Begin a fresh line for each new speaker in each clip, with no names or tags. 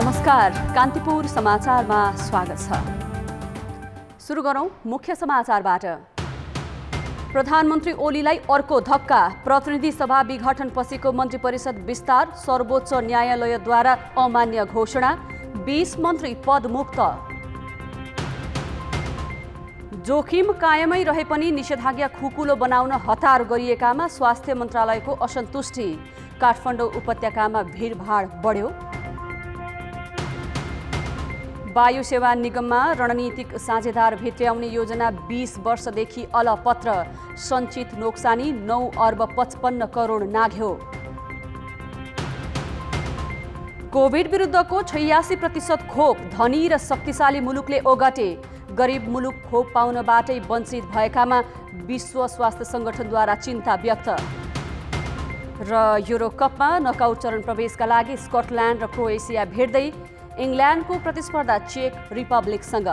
नमस्कार, कान्तिपुर समाचारमा स्वागत छ। सुरु गरौं मुख्य समाचारबाट। प्रधानमन्त्री ओलीलाई अर्को धक्का। प्रतिनिधि सभा विघटनपछिको मन्त्री परिषद विस्तार सर्वोच्च न्यायालयद्वारा अमान्य घोषणा। 20 मन्त्री पदमुक्त। जोखिम कायमै रहे पनि निषेधाज्ञा खुकुलो बनाउन हतार गरिएकामा स्वास्थ्य मन्त्रालयको असन्तुष्टि। काठमाडौँ उपत्यकामा भिडभाड बढ्यो। वायु सेवा निगममा रणनीतिक साझेदार भित्र्याउने योजना 20 वर्षदेखि अलपत्र। सञ्चित नोक्सानी 9 अर्ब 55 करोड नाघ्यो। कोभिड विरुद्धको 86% खोप धनी र शक्तिशाली मुलुकले ओगटे। गरिब मुलुक खोप पाउनबाटै वञ्चित भएकामा विश्व स्वास्थ्य सङ्गठनद्वारा चिन्ता व्यक्त। र युरो कपमा नकआउट चरण प्रवेशका लागि स्कटल्यान्ड र क्रोएसिया भिड्दै। इङ्ल्यान्डको प्रतिस्पर्धा चेक रिपब्लिकसँग।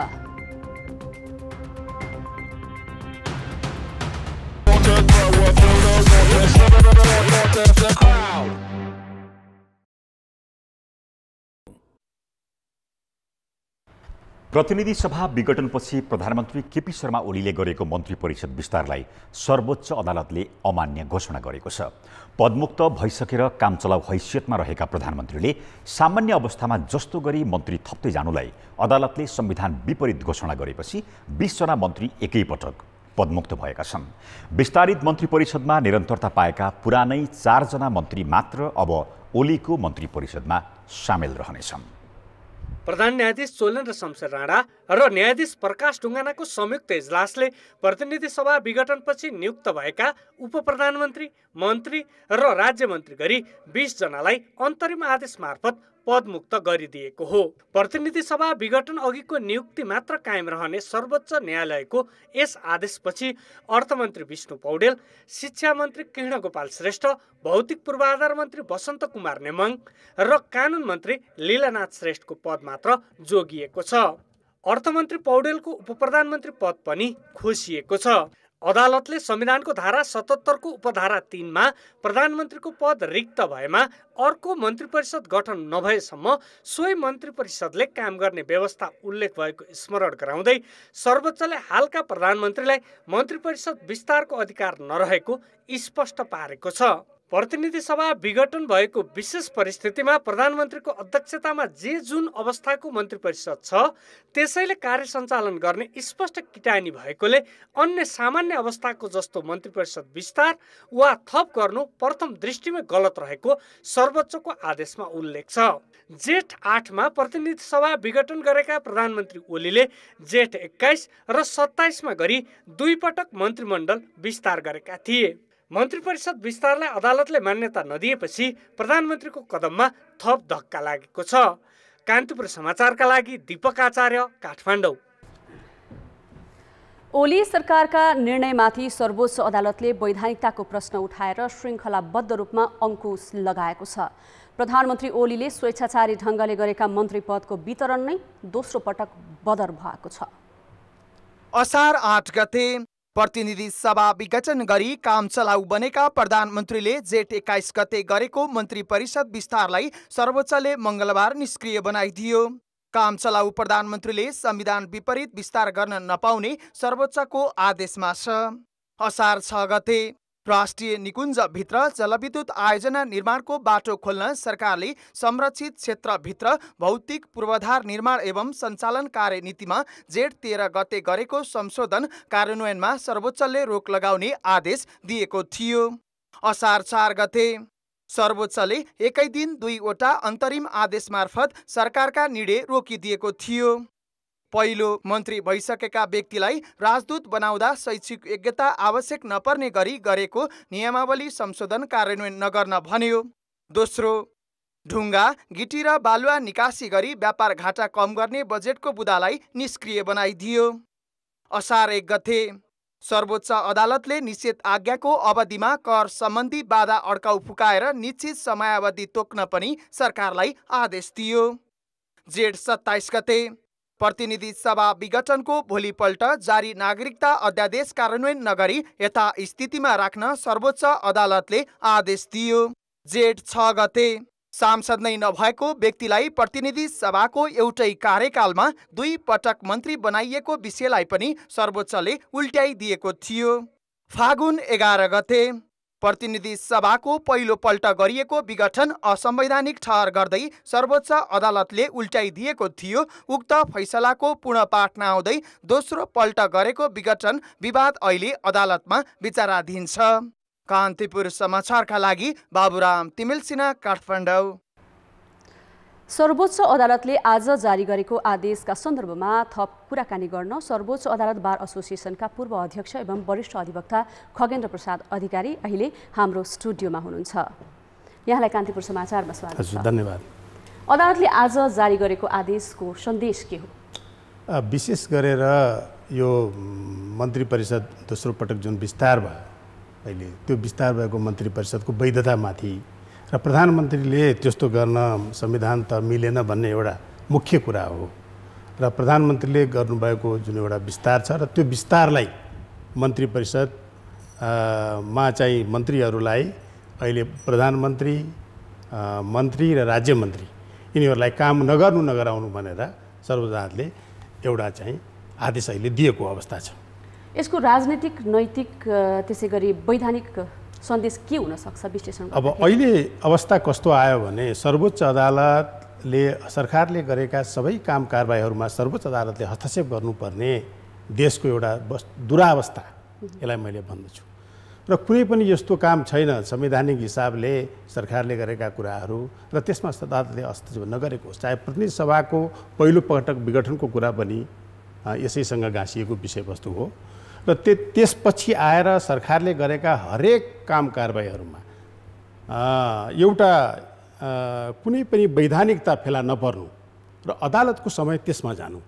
प्रतिनिधि सभा विघटनपछि प्रधानमन्त्री केपी शर्मा ओलीले गरेको मन्त्री परिषद विस्तारलाई सर्वोच्च अदालतले अमान्य घोषणा गरेको छ। पदमुक्त भइसकेर काम चलाउ हैसियतमा रहेका प्रधानमन्त्रीले सामान्य अवस्थामा जस्तो गरी मन्त्री थप्दै जानुलाई अदालतले संविधान विपरीत घोषणा गरेपछि 20 जना मन्त्री एकैपटक पदमुक्त भएका छन्। विस्तारित मन्त्री परिषदमा निरन्तरता पाएका पुरानै 4 जना मन्त्री मात्र अब ओलीको मन्त्री परिषदमा सामेल रहनेछन्।
प्रधान न्यायाधीश सोलन र शमशेर राणा र न्यायाधीश प्रकाश ढुङ्गानाको संयुक्त इजलासले प्रतिनिधि सभा विघटनपछि नियुक्त भएका उप प्रधानमन्त्री, मन्त्री र राज्य मन्त्री गरी 20 जनालाई अन्तरिम आदेश मार्फत पदमुक्त गरिदिएको हो। प्रतिनिधि सभा विघटन अघिको नियुक्ति मात्र कायम रहने सर्वोच्च न्यायालयको यस आदेशपछि अर्थमन्त्री विष्णु पौडेल, शिक्षा मन्त्री कृष्ण गोपाल श्रेष्ठ, भौतिक पूर्वाधार मन्त्री वसन्त कुमार नेमाङ र कानुन मन्त्री लीलानाथ श्रेष्ठको पद मात्र जोगिएको छ। अर्थमन्त्री पौडेलको उपप्रधानमन्त्री पद पनि खोसिएको छ। अदालतले संविधानको धारा 77 को उपधारा 3 मा प्रधानमन्त्रीको पद रिक्त भएमा अर्को मन्त्री परिषद गठन नभएसम्म सोही मन्त्री परिषदले काम गर्ने व्यवस्था उल्लेख भएको स्मरण गराउँदै सर्वोच्चले हालका प्रधानमन्त्रीलाई मन्त्री परिषद विस्तारको अधिकार नरहेको स्पष्ट पारेको छ। प्रतिनिधि सभा विघटन भएको विशेष परिस्थितिमा प्रधानमन्त्रीको अध्यक्षतामा जे जुन अवस्थाको मन्त्री परिषद छ त्यसैले कार्य सञ्चालन गर्ने स्पष्ट किटानी भएकोले अन्य सामान्य अवस्थाको जस्तो मन्त्री परिषद विस्तार वा थप गर्नु प्रथम दृष्टिमै गलत रहेको सर्वोच्चको आदेशमा उल्लेख छ। जेठ 8 मा प्रतिनिधि सभा विघटन गरेका प्रधानमन्त्री ओलीले जेठ 21 र 27 मा गरी 2 पटक मन्त्रीमण्डल विस्तार गरेका थिए। मन्त्री परिषद विस्तारलाई अदालतले मान्यता नदिएपछि प्रधानमन्त्रीको कदममा थप धक्का लागेको छ। कान्तिपुर समाचारका लागि दीपक आचार्य, काठमाडौँ।
ओली सरकारका निर्णयमाथि सर्वोच्च अदालतले वैधानिकताको प्रश्न उठाएर श्रृङ्खलाबद्ध रूपमा अंकुश लगाएको छ। प्रधानमन्त्री ओलीले स्वेच्छाचारी ढङ्गले गरेका मन्त्री पदको वितरण नै दोस्रो पटक बदर भएको छ।
असार 8 गते प्रतिनिधि सभा विघटन गरी काम चलाउ बनेका प्रधानमन्त्रीले जेठ 21 गते गरेको मन्त्री परिषद विस्तारलाई सर्वोच्चले मंगलबार निष्क्रिय बनाइदियो। काम चलाउ प्रधानमन्त्रीले संविधान विपरीत विस्तार गर्न नपाउने सर्वोच्चको आदेशमा छ। असार 6 गते राष्ट्रिय निकुञ्जभित्र जलविद्युत आयोजना निर्माणको बाटो खोल्न सरकारले संरक्षित क्षेत्रभित्र भौतिक पूर्वाधार निर्माण एवं सञ्चालन कार्यनीतिमा जेठ 13 गते गरेको संशोधन कार्यान्वयनमा सर्वोच्चले रोक लगाउने आदेश दिएको थियो। असार 4 गते सर्वोच्चले एकै दिन 2 वटा अन्तरिम आदेश मार्फत सरकारका निर्णय रोकिदिएको थियो। पहिलो मन्त्री भइसकेका व्यक्तिलाई राजदूत बनाउँदा शैक्षिक योग्यता आवश्यक नपर्ने गरी गरेको नियमावली संशोधन कार्यान्वयन नगर्न भन्यो। दोस्रो, ढुङ्गा, गिटी र बालुवा निकासी गरी व्यापार घाटा कम गर्ने बजेटको बुदालाई निष्क्रिय बनाइदियो। असार 1 गते सर्वोच्च अदालतले निषेध आज्ञाको अवधिमा कर सम्बन्धी बाधा अड्काउ फुकाएर निश्चित समयावधि तोक्न पनि सरकारलाई आदेश दियो। जेठ 27 गते प्रतिनिधि सभा विघटनको भोलिपल्ट जारी नागरिकता अध्यादेश कार्यान्वयन नगरी यथास्थितिमा राख्न सर्वोच्च अदालतले आदेश दियो। जेठ 6 गते सांसद नै नभएको व्यक्तिलाई प्रतिनिधि सभाको एउटै कार्यकालमा 2 पटक मन्त्री बनाइएको विषयलाई पनि सर्वोच्चले उल्ट्याइदिएको थियो। फागुन 11 गते प्रतिनिधि सभाको पहिलोपल्ट गरिएको विघटन असंवैधानिक ठहर गर्दै सर्वोच्च अदालतले उल्ट्याइदिएको थियो। उक्त फैसलाको पूर्णपाठ नआउँदै दोस्रो पल्ट गरेको विघटन विवाद अहिले अदालतमा विचाराधीन छ। कान्तिपुर समाचारका लागि बाबुराम तिमिल सिन्हा, काठमाडौँ।
सर्वोच्च अदालतले आज जारी गरेको आदेशका सन्दर्भमा थप कुराकानी गर्न सर्वोच्च अदालत बार एसोसिएसनका पूर्व अध्यक्ष एवं वरिष्ठ अधिवक्ता खगेन्द्र प्रसाद अधिकारी अहिले हाम्रो स्टुडियोमा हुनुहुन्छ। यहाँलाई कान्तिपुर समाचारमा स्वागत छ।
धन्यवाद।
अदालतले आज जारी गरेको आदेशको सन्देश के हो?
विशेष गरेर यो मन्त्री परिषद दोस्रो पटक जुन विस्तार भयो अहिले, त्यो विस्तार भएको मन्त्री परिषदको वैधतामाथि र प्रधानमन्त्रीले त्यस्तो गर्न संविधान त मिलेन भन्ने एउटा मुख्य कुरा हो र प्रधानमन्त्रीले गर्नुभएको जुन एउटा विस्तार छ र त्यो विस्तारलाई मन्त्री परिषद मा चाहिँ मन्त्रीहरूलाई अहिले प्रधानमन्त्री, मन्त्री र राज्य मन्त्री यिनीहरूलाई काम नगराउनु भनेर सर्वोच्च अदालतले एउटा चाहिँ आदेश अहिले दिएको अवस्था छ।
यसको राजनीतिक, नैतिक, त्यसै गरी वैधानिक सन्देश के हुन सक्छ विश्लेषण?
अब अहिले अवस्था कस्तो आयो भने सर्वोच्च अदालतले सरकारले गरेका सबै काम कारबाहीहरूमा सर्वोच्च अदालतले हस्तक्षेप गर्नुपर्ने देशको एउटा दुरावस्था, यसलाई मैले भन्दछु। र कुनै पनि यस्तो काम छैन संवैधानिक हिसाबले सरकारले गरेका कुराहरू र त्यसमा अदालतले हस्तक्षेप नगरेको, चाहे प्रतिनिधि सभाको पहिलो पटक विघटनको कुरा पनि यसैसँग गाँसिएको विषयवस्तु हो र त्यसपछि आएर सरकारले गरेका हरेक काम कारबाहीहरूमा एउटा कुनै पनि वैधानिकता फेला नपर्नु र अदालतको समय त्यसमा जानु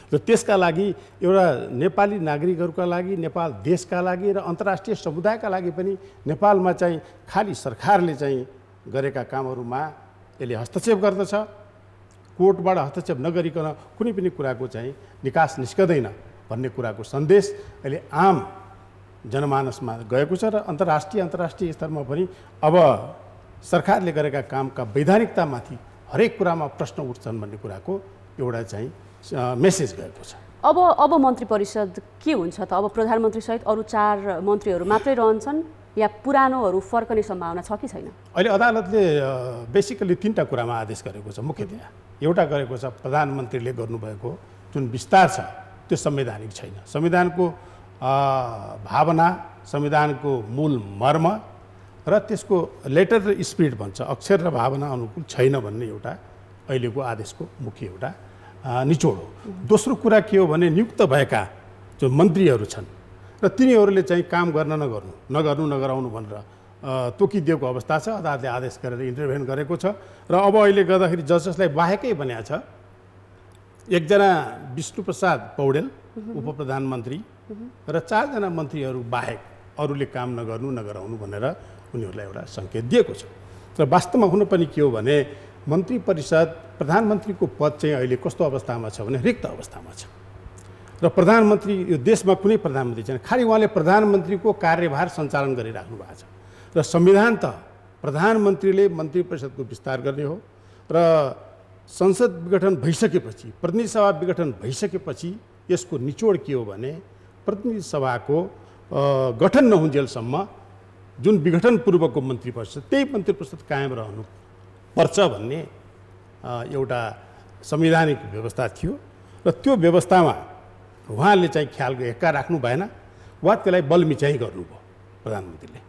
र त्यसका लागि एउटा नेपाली नागरिकहरूका लागि, नेपाल देशका लागि र अन्तर्राष्ट्रिय समुदायका लागि पनि नेपालमा चाहिँ खालि सरकारले चाहिँ गरेका कामहरूमा यसले हस्तक्षेप गर्दछ। कोर्टबाट हस्तक्षेप नगरिकन कुनै पनि कुराको चाहिँ निकास निस्कँदैन भन्ने कुराको सन्देश अहिले आम जनमानसमा गएको छ र अन्तर्राष्ट्रिय स्तरमा पनि अब सरकारले गरेका कामका वैधानिकतामाथि हरेक कुरामा प्रश्न उठ्छन् भन्ने कुराको एउटा चाहिँ मेसेज गएको छ।
अब मन्त्री परिषद के हुन्छ त? अब प्रधानमन्त्री सहित अरू 4 मन्त्रीहरू मात्रै रहन्छन् या पुरानोहरू फर्कने सम्भावना छ कि छैन?
अहिले अदालतले बेसिकली 3टा कुरामा आदेश गरेको छ। मुख्यतया एउटा गरेको छ प्रधानमन्त्रीले गर्नुभएको जुन विस्तार छ त्यो संवैधानिक छैन। संविधानको भावना, संविधानको मूल मर्म र त्यसको लेटर र स्पिरिट भन्छ, अक्षर र भावना अनुकूल छैन भन्ने एउटा अहिलेको आदेशको मुख्य एउटा निचोड हो। दोस्रो कुरा के हो भने नियुक्त भएका जो मन्त्रीहरू छन् र तिनीहरूले चाहिँ काम नगराउनु भनेर तोकिदिएको अवस्था छ। अदालतले आदेश गरेर इन्टरभेन गरेको छ र अब अहिले गर्दाखेरि जजेसलाई बाहेकै बनाएको छ। एकजना विष्णुप्रसाद पौडेल उप प्रधानमन्त्री र 4 जना मन्त्रीहरू बाहेक अरूले काम नगराउनु भनेर उनीहरूलाई एउटा सङ्केत दिएको छ। र वास्तवमा हुन पनि के हो भने मन्त्री परिषद, प्रधानमन्त्रीको पद चाहिँ अहिले कस्तो अवस्थामा छ भने रिक्त अवस्थामा छ र प्रधानमन्त्री, यो देशमा कुनै प्रधानमन्त्री छैन, खालि उहाँले प्रधानमन्त्रीको कार्यभार सञ्चालन गरिराख्नु भएको छ र संविधान त प्रधानमन्त्रीले मन्त्री परिषदको विस्तार गर्ने हो र संसद विघटन भइसकेपछि, प्रतिनिधि सभा विघटन भइसकेपछि यसको निचोड के हो भने प्रतिनिधि सभाको गठन नहुन्जेलसम्म जुन विघटन पूर्वको मन्त्री परिषद, त्यही मन्त्री परिषद कायम रहनु पर्छ भन्ने एउटा संवैधानिक व्यवस्था थियो र त्यो व्यवस्थामा उहाँले चाहिँ ख्याल हेक्का राख्नु भएन वा त्यसलाई बलमिचाइ गर्नुभयो प्रधानमन्त्रीले।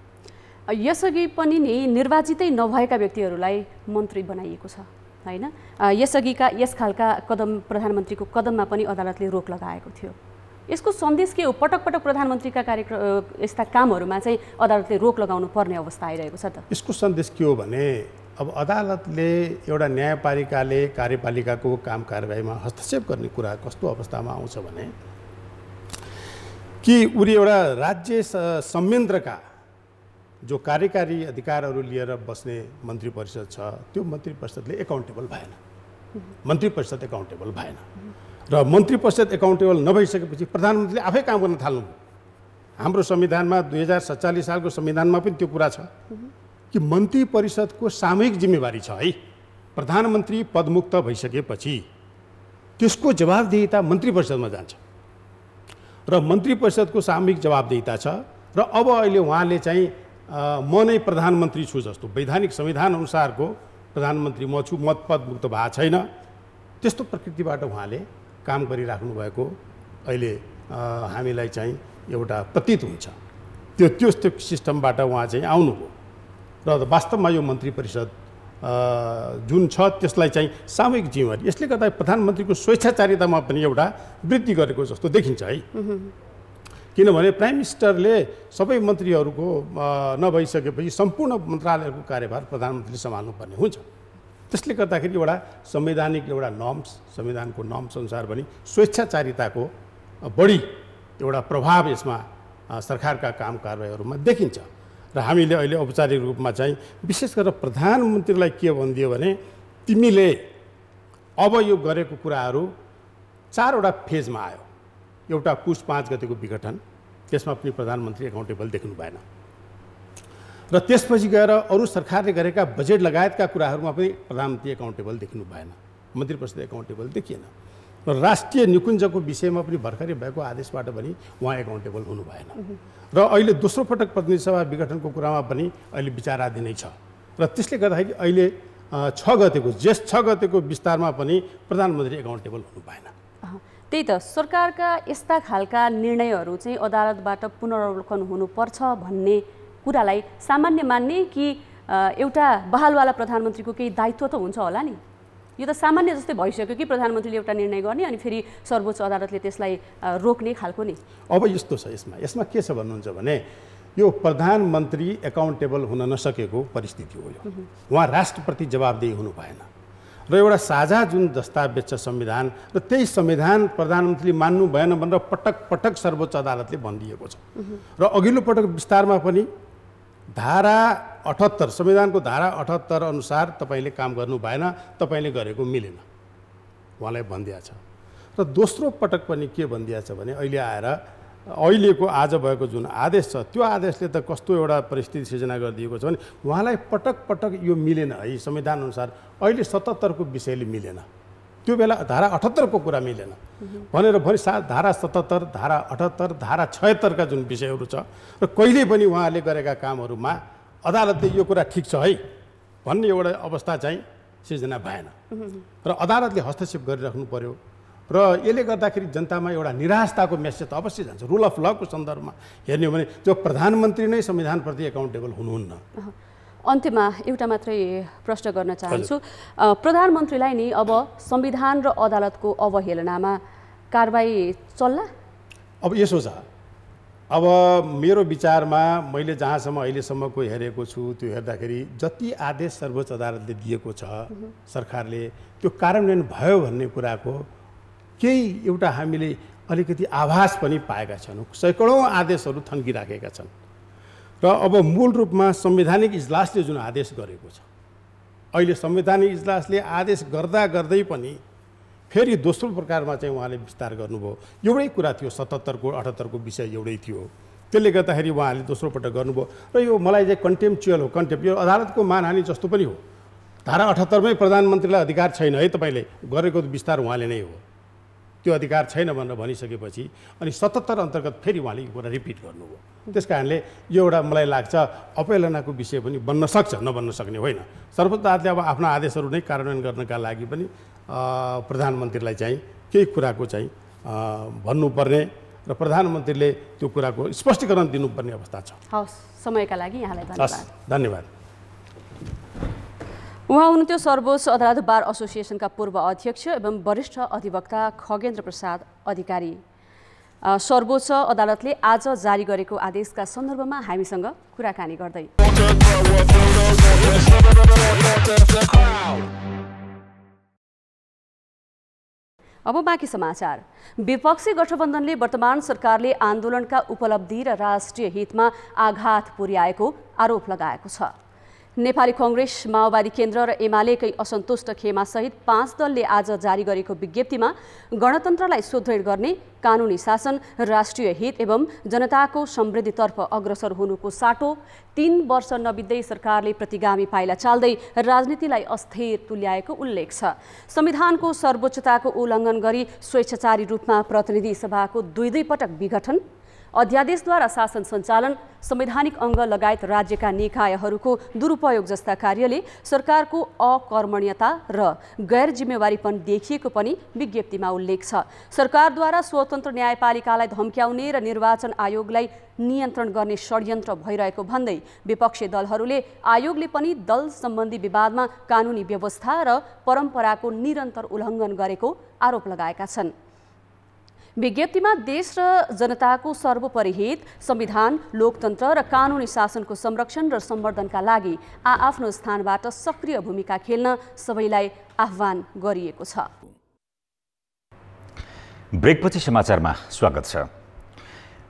यसअघि पनि नि निर्वाचितै नभएका व्यक्तिहरूलाई मन्त्री बनाइएको छ हैन? यसअघिका यस खालका कदम, प्रधानमन्त्रीको कदममा पनि अदालतले रोक लगाएको थियो। यसको सन्देश के हो? पटक पटक प्रधानमन्त्रीका यस्ता कामहरूमा चाहिँ अदालतले रोक लगाउनु पर्ने अवस्था आइरहेको छ त।
यसको सन्देश के हो भने अब अदालतले एउटा न्यायपालिकाले कार्यपालिकाको काम कारबाहीमा हस्तक्षेप गर्ने कुरा कस्तो अवस्थामा आउँछ भने कि उनी एउटा राज्य संयन्त्रका जो कार्यकारी अधिकारहरू लिएर बस्ने मन्त्री परिषद छ त्यो मन्त्री परिषदले एकाउन्टेबल भएन, मन्त्री परिषद एकाउन्टेबल भएन र मन्त्री परिषद एकाउन्टेबल नभइसकेपछि प्रधानमन्त्रीले आफै काम गर्न थाल्नुभयो। हाम्रो संविधानमा 2047 सालको संविधानमा पनि त्यो कुरा छ कि मन्त्री परिषदको सामूहिक जिम्मेवारी छ है। प्रधानमन्त्री पदमुक्त भइसकेपछि त्यसको जवाबदेहिता मन्त्री परिषदमा जान्छ र मन्त्री परिषदको सामूहिक जवाबदेहिता छ र अब अहिले उहाँले चाहिँ म नै प्रधानमन्त्री छु जस्तो वैधानिक संविधान अनुसारको प्रधानमन्त्री म छु, म पदमुक्त भएको छैन, त्यस्तो प्रकृतिबाट उहाँले काम गरिराख्नु भएको अहिले हामीलाई चाहिँ एउटा प्रतीत हुन्छ। त्यो सिस्टमबाट उहाँ चाहिँ आउनुभयो र वास्तवमा यो मन्त्री परिषद जुन छ त्यसलाई चाहिँ सामूहिक जिम्मेवारी, यसले गर्दा प्रधानमन्त्रीको स्वेच्छाचारितामा पनि एउटा वृद्धि गरेको जस्तो देखिन्छ है। किनभने प्राइम मिनिस्टरले सबै मन्त्रीहरूको नभइसकेपछि सम्पूर्ण मन्त्रालयको कार्यभार प्रधानमन्त्रीले सम्हाल्नुपर्ने हुन्छ। त्यसले गर्दाखेरि एउटा संवैधानिक एउटा नर्म्स, संविधानको नर्म्स अनुसार पनि स्वेच्छाचारिताको बढी एउटा प्रभाव यसमा सरकारका काम कारबाहीहरूमा देखिन्छ र हामीले अहिले औपचारिक रूपमा चाहिँ विशेष गरेर प्रधानमन्त्रीलाई के भनिदियो भने तिमीले अब यो गरेको कुराहरू 4वटा फेजमा आयो। एउटा पुस 5 गतेको विघटन, त्यसमा पनि प्रधानमन्त्री एकाउन्टेबल देख्नु भएन र त्यसपछि गएर अरू सरकारले गरेका बजेट लगायतका कुराहरूमा पनि प्रधानमन्त्री एकाउन्टेबल देख्नु भएन, मन्त्री परिषद एकाउन्टेबल देखिएन र राष्ट्रिय निकुञ्जको विषयमा पनि भर्खरै भएको आदेशबाट पनि उहाँ एकाउन्टेबल हुनु भएन र अहिले दोस्रो पटक प्रतिनिधि सभा विघटनको कुरामा पनि अहिले विचाराधीनै छ र त्यसले गर्दाखेरि अहिले 6 गतेको जेठ 6 गतेको विस्तारमा पनि प्रधानमन्त्री एकाउन्टेबल हुनु भएन।
त्यही त सरकारका यस्ता खालका निर्णयहरू चाहिँ अदालतबाट पुनरावलोकन हुनुपर्छ भन्ने कुरालाई सामान्य मान्ने कि एउटा बहालवाला प्रधानमन्त्रीको केही दायित्व त हुन्छ होला नि? यो त सामान्य जस्तै भइसक्यो कि प्रधानमन्त्रीले एउटा निर्णय गर्ने अनि फेरि सर्वोच्च अदालतले त्यसलाई रोक्ने खालको नि। अब
यस्तो छ, यसमा के छ भन्नुहुन्छ भने यो प्रधानमन्त्री एकाउन्टेबल हुन नसकेको परिस्थिति हो। यो उहाँ राष्ट्रप्रति जवाबदेही हुनु भएन र एउटा साझा जुन दस्तावेज छ संविधान र त्यही संविधान प्रधानमन्त्रीले मान्नु भएन भनेर पटक पटक सर्वोच्च अदालतले भनिदिएको छ र अघिल्लो पटक विस्तारमा पनि धारा 78 संविधानको धारा 78 अनुसार तपाईँले काम गर्नु भएन, तपाईँले गरेको मिलेन उहाँलाई भनिदिएको छ र दोस्रो पटक पनि के भनिदिएको छ भने अहिले आएर अहिलेको आज भएको जुन आदेश छ त्यो आदेशले त कस्तो एउटा परिस्थिति सिर्जना गरिदिएको छ भने उहाँलाई पटक पटक यो मिलेन है, संविधान अनुसार अहिले 77 को विषयले मिलेन, त्यो बेला धारा 78 को कुरा मिलेन भनेर धारा 77, धारा 78, धारा 76 का जुन विषयहरू छ र कहिले पनि उहाँले गरेका कामहरूमा अदालतले यो कुरा ठिक छ है भन्ने एउटा अवस्था चाहिँ सिर्जना भएन र अदालतले हस्तक्षेप गरिराख्नु पर्यो र यसले गर्दाखेरि जनतामा एउटा निराशताको मेसेज त अवश्य जान्छ। रुल अफ लको सन्दर्भमा हेर्ने हो भने जो प्रधानमन्त्री नै संविधानप्रति एकाउन्टेबल हुनुहुन्न।
अन्त्यमा एउटा मात्रै प्रश्न गर्न चाहन्छु, प्रधानमन्त्रीलाई नि अब संविधान र अदालतको अवहेलनामा कारबाही चल्ला?
अब यसो छ, अब मेरो विचारमा मैले जहाँसम्म अहिलेसम्मको हेरेको छु त्यो हेर्दाखेरि जति आदेश सर्वोच्च अदालतले दिएको छ सरकारले त्यो कार्यान्वयन भयो भन्ने कुराको केही एउटा हामीले अलिकति आभास पनि पाएका छौँ। सैकडौँ आदेशहरू थन्किराखेका छन् र अब मूल रूपमा संवैधानिक इजलासले जुन आदेश गरेको छ, अहिले संवैधानिक इजलासले आदेश गर्दा गर्दै पनि फेरि दोस्रो प्रकारमा चाहिँ उहाँले विस्तार गर्नुभयो। एउटै कुरा थियो, 77 को 78 को विषय एउटै थियो, त्यसले गर्दाखेरि उहाँले दोस्रो पटक गर्नुभयो र यो मलाई चाहिँ कन्टेम्पचुअल हो, यो अदालतको मानहानि जस्तो पनि हो। धारा 78 मै प्रधानमन्त्रीलाई अधिकार छैन है, तपाईँले गरेको विस्तार उहाँले नै हो, त्यो अधिकार छैन भनेर भनिसकेपछि अनि 77 अन्तर्गत फेरि उहाँले यो कुरा रिपिट गर्नुभयो। त्यस कारणले यो एउटा मलाई लाग्छ अवहेलनाको विषय पनि बन्न सक्छ, नबन्न सक्ने होइन। सर्वोच्च अदालतले अब आफ्ना आदेशहरू नै कार्यान्वयन गर्नका लागि पनि प्रधानमन्त्रीलाई चाहिँ केही कुराको चाहिँ भन्नुपर्ने र प्रधानमन्त्रीले त्यो कुराको स्पष्टीकरण दिनुपर्ने अवस्था छ।
हवस्, समयका लागि यहाँलाई धन्यवाद।
धन्यवाद।
उहाँ हुनुहुन्थ्यो सर्वोच्च अदालत बार एसोसिएसनका पूर्व अध्यक्ष एवं वरिष्ठ अधिवक्ता खगेन्द्र प्रसाद अधिकारी। सर्वोच्च अदालतले आज जारी गरेको आदेशका सन्दर्भमा हामीसँग कुराकानी गर्दै अब बाँकी समाचार। विपक्षी गठबन्धनले वर्तमान सरकारले आन्दोलनका उपलब्धि र राष्ट्रिय हितमा आघात पुर्याएको आरोप लगाएको छ। नेपाली कङ्ग्रेस, माओवादी केन्द्र र एमालेकै असन्तुष्ट खेमासहित 5 दलले आज जारी गरेको विज्ञप्तिमा गणतन्त्रलाई सुदृढ गर्ने, कानुनी शासन, राष्ट्रिय हित एवं जनताको समृद्धितर्फ अग्रसर हुनुको साटो 3 वर्ष नबित्दै सरकारले प्रतिगामी पाइला चाल्दै राजनीतिलाई अस्थिर तुल्याएको उल्लेख छ। संविधानको सर्वोच्चताको उल्लङ्घन गरी स्वेच्छाचारी रूपमा प्रतिनिधि सभाको दुई पटक विघटन, अध्यादेशद्वारा शासन सञ्चालन, संवैधानिक अङ्ग लगायत राज्यका निकायहरूको दुरुपयोग जस्ता कार्यले सरकारको अकर्मण्यता र गैर जिम्मेवारीपन देखिएको पनि विज्ञप्तिमा उल्लेख छ। सरकारद्वारा स्वतन्त्र न्यायपालिकालाई धम्क्याउने र निर्वाचन आयोगलाई नियन्त्रण गर्ने षड्यन्त्र भइरहेको भन्दै विपक्षी दलहरूले आयोगले पनि दल सम्बन्धी विवादमा कानुनी व्यवस्था र परम्पराको निरन्तर उल्लङ्घन गरेको आरोप लगाएका छन्। विज्ञप्तिमा देश र जनताको सर्वोपरि हित, संविधान, लोकतन्त्र र कानुनी शासनको संरक्षण र सम्वर्धनका लागि आफ्नो स्थानबाट सक्रिय भूमिका खेल्न सबैलाई आह्वान गरिएको छ।
ब्रेकपछि समाचारमा स्वागत छ।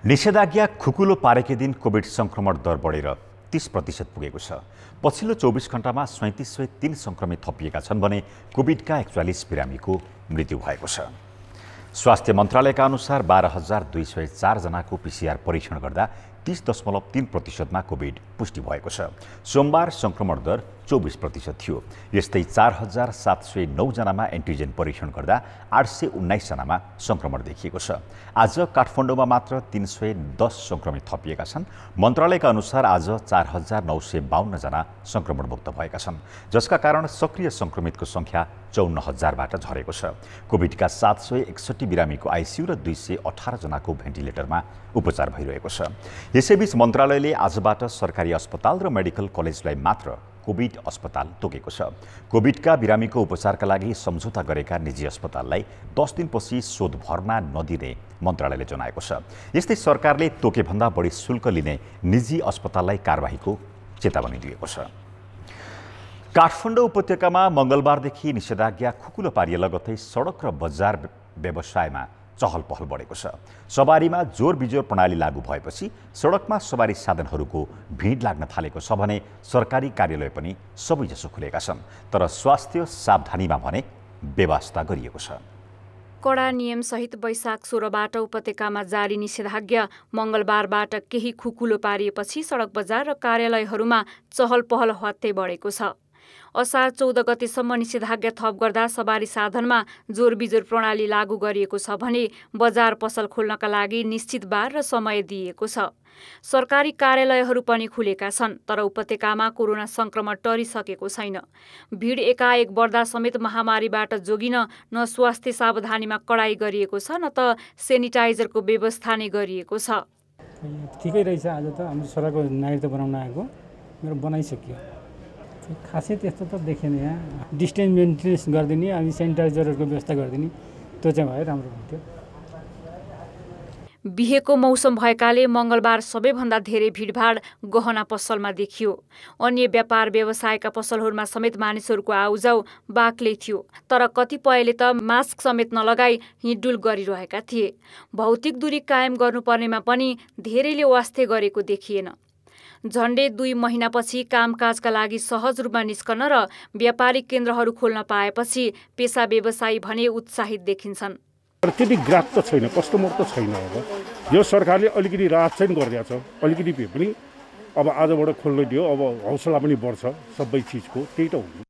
निषेधाज्ञा खुकुलो पारेकै दिन कोभिड संक्रमण दर बढेर 30% पुगेको छ। पछिल्लो 24 घण्टामा 3703 संक्रमित थपिएका छन् भने कोभिडका 41 बिरामीको मृत्यु भएको छ। स्वास्थ्य मन्त्रालयका अनुसार 12,204 जनाको PCR परीक्षण गर्दा 30.3% कोभिड पुष्टि भएको छ। सोमबार संक्रमण दर 24% थियो। यस्तै 4,709 जनामा एन्टिजेन परीक्षण गर्दा 819 जनामा संक्रमण देखिएको छ। आज काठमाडौँमा मात्र 310 संक्रमित थपिएका छन्। मन्त्रालयका अनुसार आज 4,952 जना संक्रमणमुक्त भएका छन्, जसका कारण सक्रिय संक्रमितको संख्या 54,000बाट झरेको छ। कोभिडका 761 बिरामीको आइसियु र 218 जनाको भेन्टिलेटरमा उपचार भइरहेको छ। यसैबीच मन्त्रालयले आजबाट सरकारी अस्पताल र मेडिकल कलेजलाई मात्र कोभिड अस्पताल तोकेको छ। कोभिडका बिरामीको उपचारका लागि सम्झौता गरेका निजी अस्पताललाई 10 दिनपछि शोध भर्ना नदिने मन्त्रालयले जनाएको छ। यस्तै सरकारले तोकेभन्दा बढी शुल्क लिने निजी अस्पताललाई कारबाहीको चेतावनी दिएको छ। काठमाडौँ उपत्यकामा मंगलबारदेखि निषेधाज्ञा खुकुलो पारिए लगत्तै सडक र बजार व्यवसायमा चहल पहल बढेको छ। सवारीमा जोर बिजोर प्रणाली लागू भएपछि सडकमा सवारी साधनहरूको भिड लाग्न थालेको छ भने सरकारी कार्यालय पनि सबैजसो खुलेका छन्। तर स्वास्थ्य सावधानीमा भने व्यवस्था गरिएको छ।
कडा नियमसहित वैशाख 16बाट उपत्यकामा जारी निषेधाज्ञा मंगलबारबाट केही खुकुलो पारिएपछि सडक बजार र कार्यालयहरूमा चहल पहल हत्तै बढेको छ। असार 14 गतेसम्म निषेधाज्ञा थप गर्दा सवारी साधनमा जोरबिजोर प्रणाली लागू गरिएको छ भने बजार पसल खोल्नका लागि निश्चित बार र समय दिइएको छ। सरकारी कार्यालयहरू पनि खुलेका छन्, तर उपत्यकामा कोरोना संक्रमण टरिसकेको छैन। भिड एकाएक बढ्दा समेत महामारीबाट जोगिन न स्वास्थ्य सावधानीमा कडाई गरिएको छ न त सेनिटाइजरको व्यवस्था नै गरिएको छ।
ठिकै रहेछ। आज त हाम्रो छोराको नागरिकता बनाउन आएको, मेरो बनाइसक्यो। खासै त्यस्तो त देखेन। यहाँ डिस्टेन्स मेन्टेनेन्स गरिदिने अनि सेनिटाइजरहरूको व्यवस्था गरिदिने, त्यो चाहिँ भए राम्रो हुन्थ्यो।
बिहेको मौसम भएकाले मंगलबार सबैभन्दा धेरै भिडभाड गहना पसलमा देखियो। अन्य व्यापार व्यवसायका पसलहरूमा समेत मानिसहरूको आउजाउ बाक्लै थियो। तर कतिपयले त मास्क समेत नलगाई हिँडडुल गरिरहेका थिए। भौतिक दूरी कायम गर्नुपर्नेमा पनि धेरैले वास्ते गरेको देखिएन। झण्डै 2 महिनापछि कामकाजका लागि सहज रूपमा निस्कन र व्यापारिक केन्द्रहरू खोल्न पाएपछि पेसा व्यवसायी भने उत्साहित देखिन्छन्।
त्यति ग्राहक त छैन, कस्टमर त छैन। अब यो सरकारले अलिकति राहत चाहिँ गरिदिएको छ, अलिकति भए पनि अब आजबाट खोल्न दियो, अब हौसला पनि बढ्छ सबै चिजको। त्यही त हो।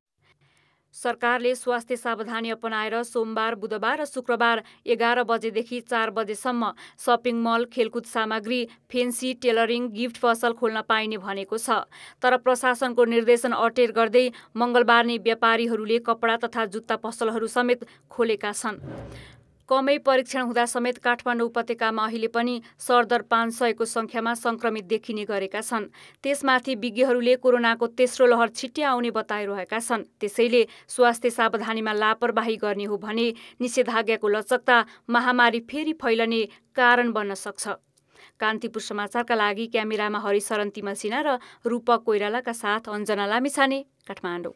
सरकारले स्वास्थ्य सावधानी अपनाएर सोमबार, बुधबार र शुक्रबार 11 बजेदेखि 4 बजेसम्म सपिङ मल, खेलकुद सामग्री, फेन्सी, टेलरिङ, गिफ्ट पसल खोल्न पाइने भनेको छ। तर प्रशासनको निर्देशन अटेर गर्दै मंगलबार नै व्यापारीहरूले कपडा तथा जुत्ता पसलहरू समेत खोलेका छन्। कमै परीक्षण हुँदा समेत काठमाडौँ उपत्यकामा अहिले पनि सरदर 500 को संख्यामा संक्रमित देखिने गरेका छन्। त्यसमाथि विज्ञहरूले कोरोनाको तेस्रो लहर छिट्टै आउने बताइरहेका छन्। त्यसैले स्वास्थ्य सावधानीमा लापरवाही गर्ने हो भने निषेधाज्ञाको लचकता महामारी फेरि फैलने कारण बन्न सक्छ। कान्तिपुर समाचारका लागि क्यामेरामा हरिशरण तिमसिना र रूपक कोइरालाका साथ अञ्जना लामिछाने, काठमाडौँ।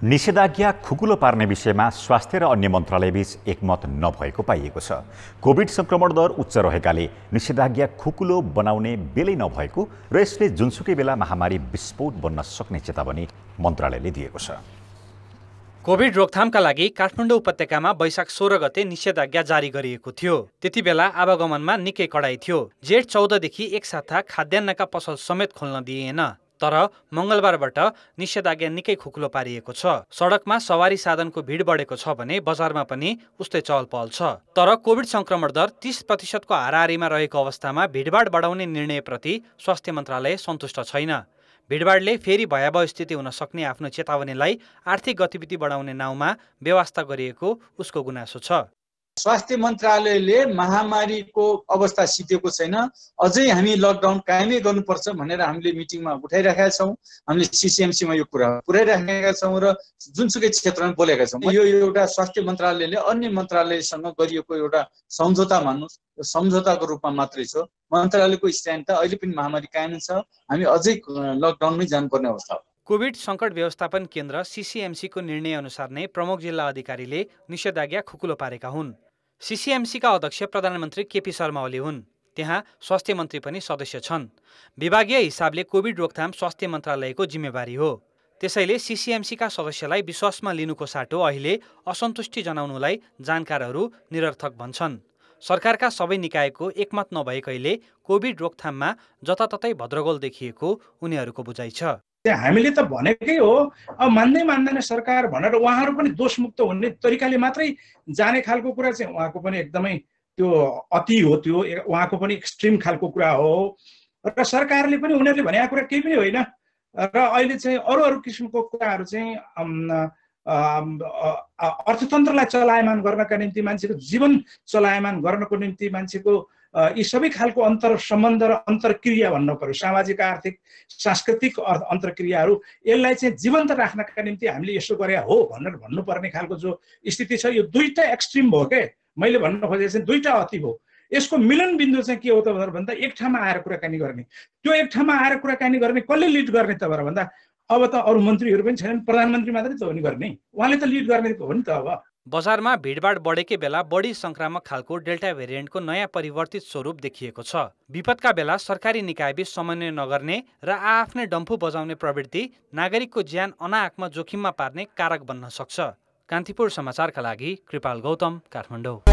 निषेधाज्ञा खुकुलो पार्ने विषयमा स्वास्थ्य र अन्य मन्त्रालयबीच एकमत नभएको पाइएको छ। कोभिड संक्रमण दर उच्च रहेकाले निषेधाज्ञा खुकुलो बनाउने बेलै नभएको र यसले जुनसुकै बेला महामारी विस्फोट बन्न सक्ने चेतावनी मन्त्रालयले दिएको छ।
कोभिड रोकथामका लागि काठमाडौँ उपत्यकामा वैशाख 16 गते निषेधाज्ञा जारी गरिएको थियो। त्यति बेला आवागमनमा निकै कडाई थियो। जेठ 14 देखि एक साता खाद्यान्नका पसल समेत खोल्न दिइएन। तर मंगलबारबाट निषेधाज्ञा निकै खुकुलो पारिएको छ। सडकमा सवारी साधनको भिड बढेको छ भने बजारमा पनि उस्तै चहल पहल छ। तर कोभिड संक्रमण दर 30% को हाराहारीमा रहेको अवस्थामा भिडभाड बढाउने निर्णयप्रति स्वास्थ्य मन्त्रालय सन्तुष्ट छैन। भिडभाडले फेरि भयावह स्थिति हुन सक्ने आफ्नो चेतावनीलाई आर्थिक गतिविधि बढाउने नाउँमा व्यवस्था गरिएको उसको गुनासो छ।
स्वास्थ्य मन्त्रालयले महामारीको अवस्था सिद्धेको छैन, अझै हामी लकडाउन कायमै गर्नुपर्छ भनेर हामीले मिटिङमा उठाइराखेका छौँ। हामीले सीसीएमसीमा यो कुरा पुर्याइराखेका छौँ र जुनसुकै क्षेत्रमा बोलेका छौँ। यो एउटा स्वास्थ्य मन्त्रालयले अन्य मन्त्रालयसँग गरिएको एउटा सम्झौता मान्नुहोस्, यो सम्झौताको रूपमा मात्रै छ। मन्त्रालयको स्ट्यान्ड त अहिले पनि महामारी कायमै छ, हामी अझै लकडाउनमै जानुपर्ने अवस्था हो।
कोभिड सङ्कट व्यवस्थापन केन्द्र सीसीएमसीको निर्णय अनुसार नै प्रमुख जिल्ला अधिकारीले निषेधाज्ञा खुकुलो पारेका हुन्। सीसीएमसीका अध्यक्ष प्रधानमन्त्री केपी शर्मा ओली हुन्। त्यहाँ स्वास्थ्य मन्त्री पनि सदस्य छन्। विभागीय हिसाबले कोभिड रोकथाम स्वास्थ्य मन्त्रालयको जिम्मेवारी हो। त्यसैले सीसीएमसीका सदस्यलाई विश्वासमा लिनुको साटो अहिले असन्तुष्टि जनाउनुलाई जानकारहरू निरर्थक भन्छन्। सरकारका सबै निकायको एकमत नभएकैले कोभिड रोकथाममा जताततै भद्रगोल देखिएको उनीहरूको बुझाइ छ।
हामीले त भनेकै हो, अब मान्दै मान्दैन सरकार भनेर उहाँहरू पनि दोषमुक्त हुने तरिकाले मात्रै जाने खालको कुरा चाहिँ उहाँको पनि एकदमै त्यो अति हो। त्यो उहाँको पनि एक्सट्रिम खालको कुरा हो र सरकारले पनि उनीहरूले भनेको कुरा केही पनि होइन। र अहिले चाहिँ अरू किसिमको कुराहरू चाहिँ अर्थतन्त्रलाई चलायमान गर्नका निम्ति, मान्छेको जीवन चलायमान गर्नको निम्ति, मान्छेको यी सबै खालको अन्तर सम्बन्ध र अन्तर्क्रिया भन्नु पर्यो, सामाजिक आर्थिक सांस्कृतिक अन्तर्क्रियाहरू, यसलाई चाहिँ जीवन्त राख्नका निम्ति हामीले यसो गरे हो भनेर भन्नुपर्ने खालको जो स्थिति छ, यो दुईटा एक्सट्रिम भयो के। मैले भन्न खोजेको चाहिँ दुईटा अति हो। यसको मिलन बिन्दु चाहिँ के हो त भनेर भन्दा एक ठाउँमा आएर कुराकानी गर्ने। त्यो एक ठाउँमा आएर कुराकानी गर्ने कसले लिड गर्ने त भनेर भन्दा अब त अरू मन्त्रीहरू पनि छैनन्, प्रधानमन्त्री मात्रै त हो नि गर्ने, उहाँले त लिड गर्ने हो नि त। अब
बजारमा भिडभाड बढेकै बेला बढी संक्रामक खालको डेल्टा भेरिएन्टको नयाँ परिवर्तित स्वरूप देखिएको छ। विपदका बेला सरकारी निकायबीच समन्वय नगर्ने र आआफ्नै डम्फु बजाउने प्रवृत्ति नागरिकको ज्यान अनाहकमा जोखिममा पार्ने कारक बन्न सक्छ। कान्तिपुर समाचारका लागि कृपाल गौतम, काठमाडौँ।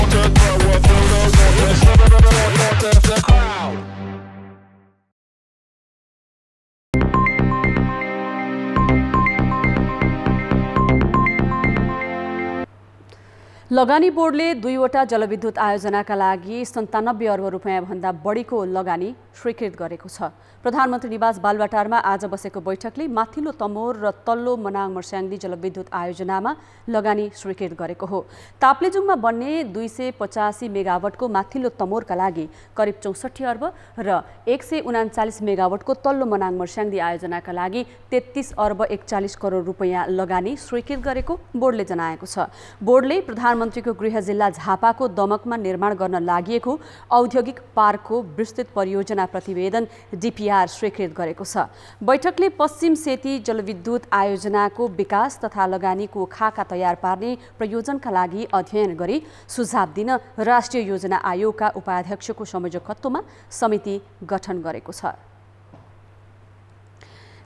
लगानी बोर्डले 2वटा जलविद्युत आयोजनाका लागि 97 अर्ब रुपियाँ भन्दा बढीको लगानी स्वीकृत गरेको छ। प्रधानमन्त्री निवास बालुवाटारमा आज बसेको बैठकले माथिल्लो तमोर र तल्लो मनाङ मर्स्याङ्दी जलविद्युत आयोजनामा लगानी स्वीकृत गरेको हो। ताप्लेजुङमा बन्ने 285 मेगावाटको माथिल्लो तमोरका लागि करिब 64 अर्ब र 139 मेगावाटको तल्लो मनाङ मर्स्याङ्दी आयोजनाका लागि 33 अर्ब 41 करोड रुपियाँ लगानी स्वीकृत गरेको बोर्डले जनाएको छ। बोर्डले प्रधानमन्त्रीको गृह जिल्ला झापाको दमकमा निर्माण गर्न लागि औद्योगिक पार्कको विस्तृत परियोजना प्रतिवेदन DPR स्वीकृत गरेको छ। बैठकले पश्चिम सेती जलविद्युत आयोजनाको विकास तथा लगानीको खाका तयार पार्ने प्रयोजनका लागि अध्ययन गरी सुझाव दिन राष्ट्रिय योजना आयोगका उपाध्यक्षको संयोजकत्वमा समिति गठन गरेको छ।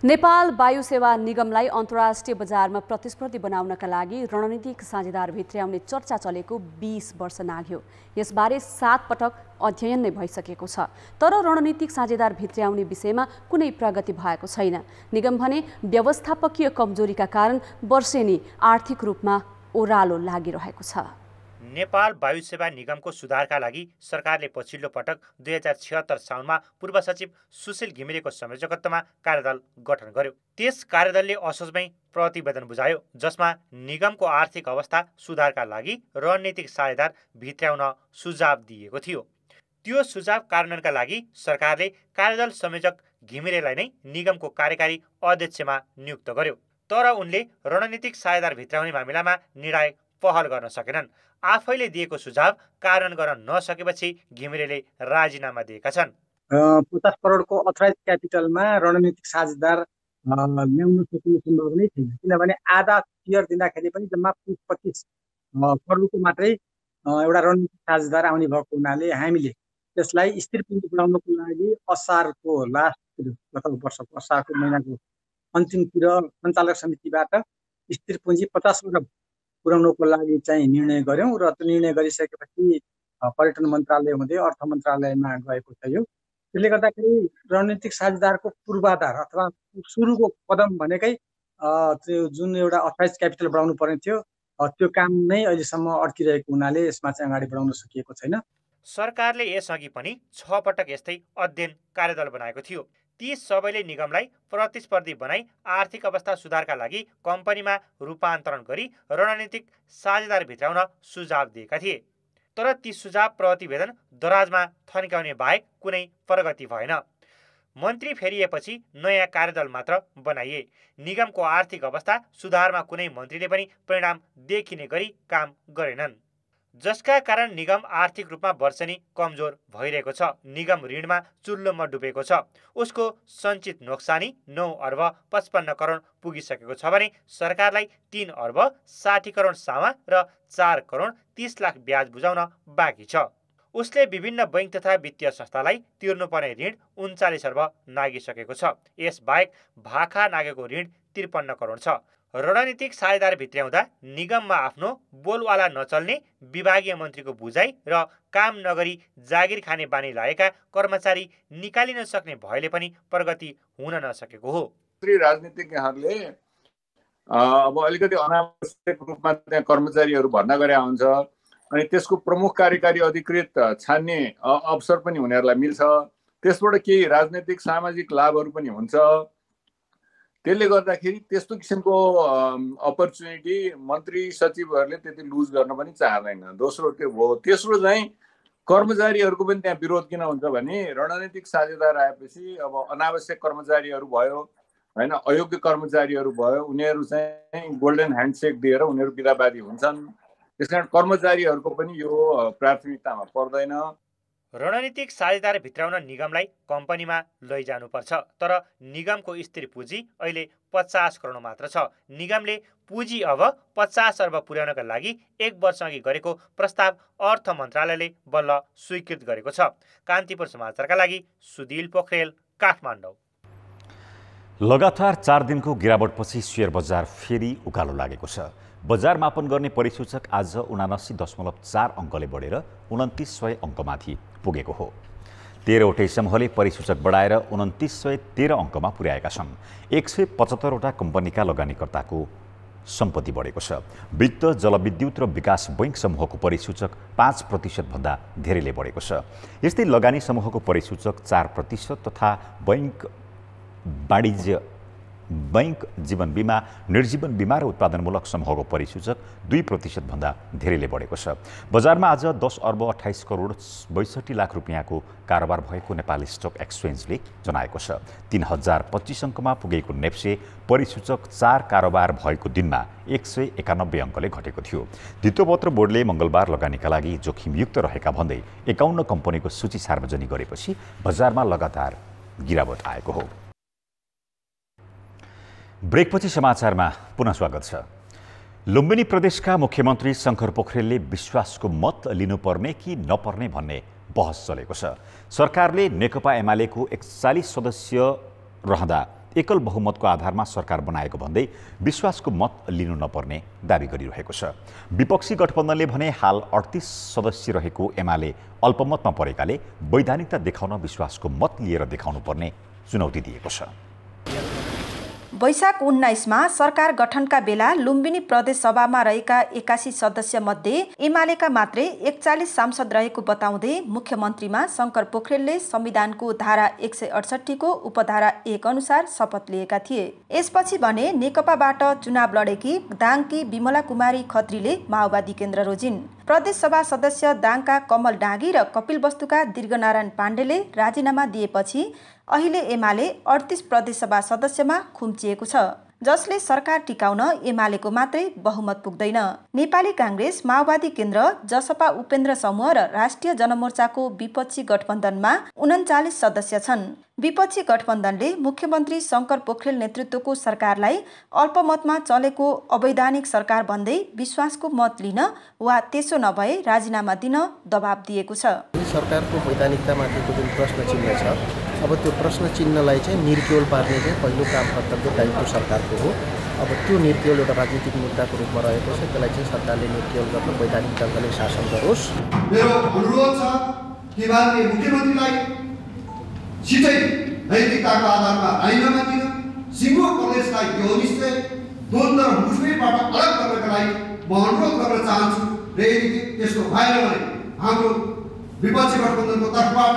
नेपाल वायु सेवा निगमलाई अन्तर्राष्ट्रिय बजारमा प्रतिस्पर्धी बनाउनका लागि रणनीतिक साझेदार भित्र्याउने चर्चा चलेको 20 वर्ष नाग्यो। यसबारे 7 पटक अध्ययन नै भइसकेको छ, तर रणनीतिक साझेदार भित्र्याउने विषयमा कुनै प्रगति भएको छैन। निगम भने व्यवस्थापकीय कमजोरीका कारण वर्षेनी आर्थिक रूपमा ओह्रालो लागिरहेको छ।
नेपाल वायु सेवा निगमको सुधारका लागि सरकारले पछिल्लो पटक 2076 साउनमा पूर्व सचिव सुशील घिमिरेको संयोजकत्वमा कार्यदल गठन गर्यो। त्यस कार्यदलले असोजमै प्रतिवेदन बुझायो, जसमा निगमको आर्थिक अवस्था सुधारका लागि रणनीतिक साझेदार भित्र्याउन सुझाव दिएको थियो। त्यो सुझाव कार्यान्वयनका लागि सरकारले कार्यदल संयोजक घिमिरेलाई नै निगमको कार्यकारी अध्यक्षमा नियुक्त गर्यो। तर उनले रणनीतिक साझेदार भित्र्याउने मामिलामा निर्णायक पहल गर्न सकेनन्। आफैले दिएको सुझाव कार्यान्वयन गर्न नसकेपछि घिमिरेले राजीनामा दिएका छन्।
50 करोडको अथराइज क्यापिटलमा रणनीतिक साझेदार ल्याउन सक्ने सम्भावना छैन, किनभने आधा सेयर दिँदाखेरि पनि जम्मा 25 करोडको मात्रै एउटा रणनीतिक साझेदार आउने भएको हुनाले हामीले त्यसलाई स्थिर पुँजी बढाउनको लागि असारको लास्ट गत वर्षको असारको महिनाको अन्तिमतिर सञ्चालक समितिबाट स्थिर पुँजी 50 अरब पुर्याउनको लागि चाहिँ निर्णय गर्यौँ र त्यो निर्णय गरिसकेपछि पर्यटन मन्त्रालय हुँदै अर्थ मन्त्रालयमा गएको थियो। त्यसले गर्दाखेरि रणनीतिक साझेदारको पूर्वाधार अथवा सुरुको कदम भनेकै त्यो जुन एउटा अथराइज क्यापिटल बढाउनु पर्ने थियो त्यो काम नै अहिलेसम्म अड्किरहेको हुनाले यसमा चाहिँ अगाडि बढाउन सकिएको छैन।
सरकारले यसअघि पनि 6 पटक यस्तै अध्ययन कार्यदल बनाएको थियो। ती सबैले निगमलाई प्रतिस्पर्धी बनाई आर्थिक अवस्था सुधारका लागि कम्पनीमा रूपान्तरण गरी रणनीतिक साझेदार भित्राउन सुझाव दिएका थिए। तर ती सुझाव प्रतिवेदन दराजमा थन्काउने बाहेक कुनै प्रगति भएन। मन्त्री फेरिएपछि नयाँ कार्यदल मात्र बनाइए। निगमको आर्थिक अवस्था सुधारमा कुनै मन्त्रीले पनि परिणाम देखिने गरी काम गरेनन्, जसका कारण निगम आर्थिक रूपमा वर्षेनी कमजोर भइरहेको छ। निगम ऋणमा चुल्लोमा डुबेको छ। उसको सञ्चित नोक्सानी 9 अर्ब 55 करोड पुगिसकेको छ भने सरकारलाई 3 अर्ब 60 करोड सामा र 4 करोड 30 लाख ब्याज बुझाउन बाँकी छ। उसले विभिन्न बैंक तथा वित्तीय संस्थालाई तिर्नुपर्ने ऋण 39 अर्ब नागिसकेको छ। यसबाहेक भाखा नागेको ऋण 53 करोड छ। रणनीतिक साझेदार भित्र्याउँदा निगममा आफ्नो बोलवाला नचल्ने, विभागीय मन्त्रीको बुझाइ र काम नगरी जागिर खाने बानी लागेका कर्मचारी निकालिन सक्ने भएले पनि प्रगति हुन नसकेको हो।
राजनीतिज्ञहरूले अब अलिकति अनावश्यक रूपमा त्यहाँ कर्मचारीहरू भर्ना गरे हुन्छ, अनि त्यसको प्रमुख कार्यकारी अधिकृत छान्ने अवसर पनि उनीहरूलाई मिल्छ। त्यसबाट केही राजनीतिक सामाजिक लाभहरू पनि हुन्छ। त्यसले गर्दाखेरि त्यस्तो किसिमको अपर्च्युनिटी मन्त्री सचिवहरूले त्यति लुज गर्न पनि चाहँदैन। दोस्रो त्यो भयो। तेस्रो चाहिँ कर्मचारीहरूको पनि त्यहाँ विरोध किन हुन्छ भने रणनीतिक साझेदार आएपछि अब अनावश्यक कर्मचारीहरू भयो होइन, अयोग्य कर्मचारीहरू भयो, उनीहरू चाहिँ गोल्डन ह्यान्डसेक दिएर उनीहरू बिदाबादी हुन्छन्। त्यसकारण कर्मचारीहरूको पनि यो प्राथमिकतामा पर्दैन।
रणनीतिक साझेदार भित्राउन निगमलाई कम्पनीमा लैजानुपर्छ, तर निगमको स्थिर पुँजी अहिले 50 करोड मात्र छ। निगमले पुँजी अब 50 अर्ब पुर्याउनका लागि 1 वर्षअघि गरेको प्रस्ताव अर्थ मन्त्रालयले बल्ल स्वीकृत गरेको छ। कान्तिपुर समाचारका लागि सुदिल पोखरेल, काठमाडौँ।
लगातार 4 दिनको गिरावटपछि शेयर बजार फेरि उकालो लागेको छ। बजार मापन गर्ने परिसूचक आज 79.4 अङ्कले बढेर 2900 अङ्कमाथि पुगेको हो। 13वटै समूहले परिसूचक बढाएर 2913 अङ्कमा पुर्याएका छन्। 175वटा कम्पनीका लगानीकर्ताको सम्पत्ति बढेको छ। वित्त, जलविद्युत र विकास बैंक समूहको परिसूचक 5% भन्दा धेरैले बढेको छ। यस्तै लगानी समूहको परिसूचक 4% तथा बैंक, जीवन बिमा, निर्जीवन बिमा र उत्पादनमूलक समूहको परिसूचक 2% भन्दा धेरैले बढेको छ। बजारमा आज 10 अर्ब 28 करोड 62 लाख रुपियाँको कारोबार भएको नेपाली स्टक एक्सचेन्जले जनाएको छ। 3025 अङ्कमा पुगेको नेप्से परिसूचक 4 कारोबार भएको दिनमा 191 अङ्कले घटेको थियो। धितोपत्र बोर्डले मङ्गलबार लगानीका लागि जोखिमयुक्त रहेका भन्दै 51 कम्पनीको सूची सार्वजनिक गरेपछि बजारमा लगातार गिरावट आएको हो। ब्रेकपछि समाचारमा पुनः स्वागत छ। लुम्बिनी प्रदेशका मुख्यमन्त्री शङ्कर पोखरेलले विश्वासको मत लिनुपर्ने कि नपर्ने भन्ने बहस चलेको छ। सरकारले नेकपा एमालेको 41 सदस्य रहँदा एकल बहुमतको आधारमा सरकार बनाएको भन्दै विश्वासको मत लिनु नपर्ने दाबी गरिरहेको छ। विपक्षी गठबन्धनले भने हाल 38 सदस्य रहेको एमाले अल्पमतमा परेकाले वैधानिकता देखाउन विश्वासको मत लिएर देखाउनुपर्ने चुनौती दिएको छ।
वैशाख 19मा सरकार गठनका बेला लुम्बिनी प्रदेश सभामा रहेका 81 सदस्य मध्ये एमालेका मात्रै 41 सांसद रहेको बताउँदै मुख्यमन्त्रीमा शङ्कर पोखरेलले संविधानको धारा 168 को उपधारा 1 अनुसार शपथ लिएका थिए। यसपछि भने नेकपाबाट चुनाव लडेकी दाङकी बिमला कुमारी खत्रीले माओवादी केन्द्र रोजिन्। प्रदेश सभा सदस्य दाङका कमल डाँगी र कपिलवस्तुका दीर्घनारायण पाण्डेले राजीनामा दिएपछि अहिले एमाले 38 प्रदेशसभा सदस्यमा खुम्चिएको छ। जसले सरकार टिकाउन एमालेको मात्रै बहुमत पुग्दैन। नेपाली कांग्रेस, माओवादी केन्द्र, जसपा उपेन्द्र समूह र राष्ट्रिय जनमोर्चाको विपक्षी गठबन्धनमा 39 सदस्य छन्। विपक्षी गठबन्धनले मुख्यमन्त्री शंकर पोखरेल नेतृत्वको सरकारलाई अल्पमतमा चलेको अवैधानिक सरकार भन्दै विश्वासको मत लिन वा त्यसो नभए राजीनामा दिन दबाब दिएको छ।
सरकारको वैधानिकतामाथिको जुन प्रश्न चिन्ह छ, अब त्यो प्रश्न चिन्हलाई चाहिँ निर्क्योल पार्ने चाहिँ पहिलो काम कर्तव्य दायित्व सरकारको हो। अब त्यो निर्क्योल एउटा राजनीतिक मुद्दाको रूपमा रहेको छ, त्यसलाई चाहिँ सरकारले निर्क्योल गर्न वैधानिक ढङ्गले शासन गरोस्।
मेरो अनुरोध छ कि माननीय मुख्यमन्त्रीलाई छिटै नैतिकताको आधारमा राजीनामा दिन, सिङ्गो प्रदेशलाई यो निश्चय द्वन्द्व र मुठभेडबाट अलग गर्नका लागि म अनुरोध गर्न चाहन्छु। र यदि त्यस्तो भएन भने हाम्रो विपक्षी गठबन्धनको तर्फबाट